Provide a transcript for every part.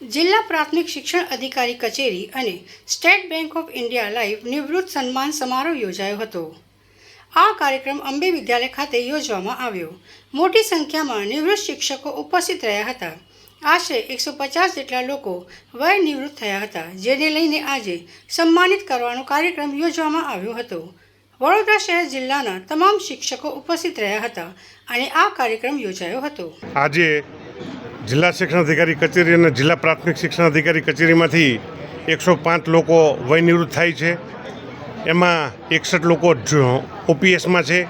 જિલ્લા પ્રાથમિક શિક્ષણ અધિકારી કચેરી અને state bank of India live નિવૃત્ત સન્માન સમારોહ યોજાયો હતો। આ કાર્યક્રમ અંબે વિદ્યાલય ખાતે યોજવામાં આવ્યો। મોટી સંખ્યામાં નિવૃત્ત શિક્ષકો ઉપસ્થિત રહ્યા હતા। આશરે 150 જેટલા લોકો વય નિવૃત્ત થયા હતા, જેને લઈને આજે સન્માનિત કરવાનો કાર્યક્રમ યોજવામાં આવ્યો હતો। વડોદરા શહેર જિલ્લાના તમામ શિક્ષકો ઉપસ્થિત રહ્યા હતા અને આ કાર્યક્રમ યોજાયો હતો। આજે જિલ્લા શિક્ષણ અધિકારી કચેરી અને જિલ્લા પ્રાથમિક શિક્ષણ અધિકારી કચેરીમાંથી 105 લોકો વય નિવૃત્ત થાય છે। એમાં 61 લોકો ઓપીએસમાં છે।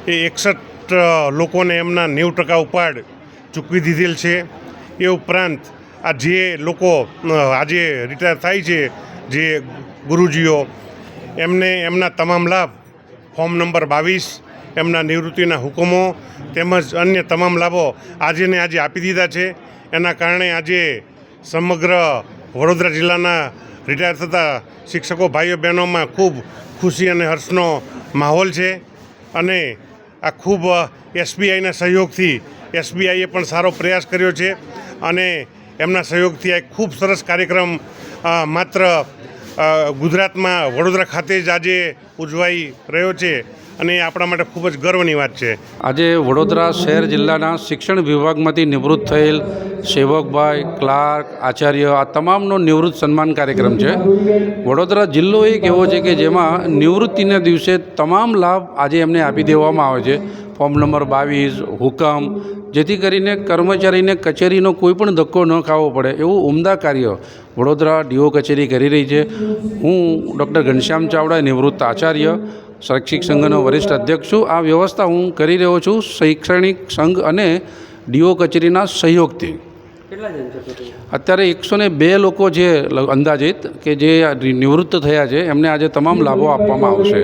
એ 61 લોકોને એમના 90% ઉપાડ ચૂકવી દીધેલ છે। એ ઉપરાંત આ જે લોકો આજે રિટાયર થાય છે, જે ગુરુજીઓ, એમને એમના તમામ લાભ ફોર્મ નંબર 22 એમના નિવૃત્તિના હુકમો તેમજ અન્ય તમામ લાભો આજે આપી દીધા છે। એના કારણે આજે સમગ્ર વડોદરા જિલ્લાના રિટાયર થતા શિક્ષકો ભાઈઓ બહેનોમાં ખૂબ ખુશી અને હર્ષનો માહોલ છે અને આ ખૂબ એસબીઆઈના સહયોગથી એસબીઆઈએ પણ સારો પ્રયાસ કર્યો છે અને એમના સહયોગથી આ ખૂબ સરસ કાર્યક્રમ માત્ર ગુજરાતમાં વડોદરા ખાતે જ આજે ઉજવાઈ રહ્યો છે અને એ આપણા માટે ખૂબ જ ગર્વની વાત છે। આજે વડોદરા શહેર જિલ્લાના શિક્ષણ વિભાગમાંથી નિવૃત્ત થયેલ સેવકભાઈ, ક્લાર્ક, આચાર્ય આ તમામનો નિવૃત્ત સન્માન કાર્યક્રમ છે। વડોદરા જિલ્લો એક એવો છે કે જેમાં નિવૃત્તિના દિવસે તમામ લાભ આજે એમને આપી દેવામાં આવે છે। ફોર્મ નંબર 22 હુકમ, જેથી કરીને કર્મચારીને કચેરીનો કોઈ પણ ધક્કો ન ખાવો પડે એવું ઉમદા કાર્ય વડોદરા ડીઓ કચેરી કરી રહી છે। હું ડૉક્ટર ઘનશ્યામ ચાવડા, નિવૃત્ત આચાર્ય, શૈક્ષિક સંઘનો વરિષ્ઠ અધ્યક્ષ છું। આ વ્યવસ્થા હું કરી રહ્યો છું શૈક્ષણિક સંઘ અને ડીઓ કચેરીના સહયોગથી। અત્યારે 102 લોકો છે અંદાજિત કે જે નિવૃત્ત થયા છે, એમને આજે તમામ લાભો આપવામાં આવશે।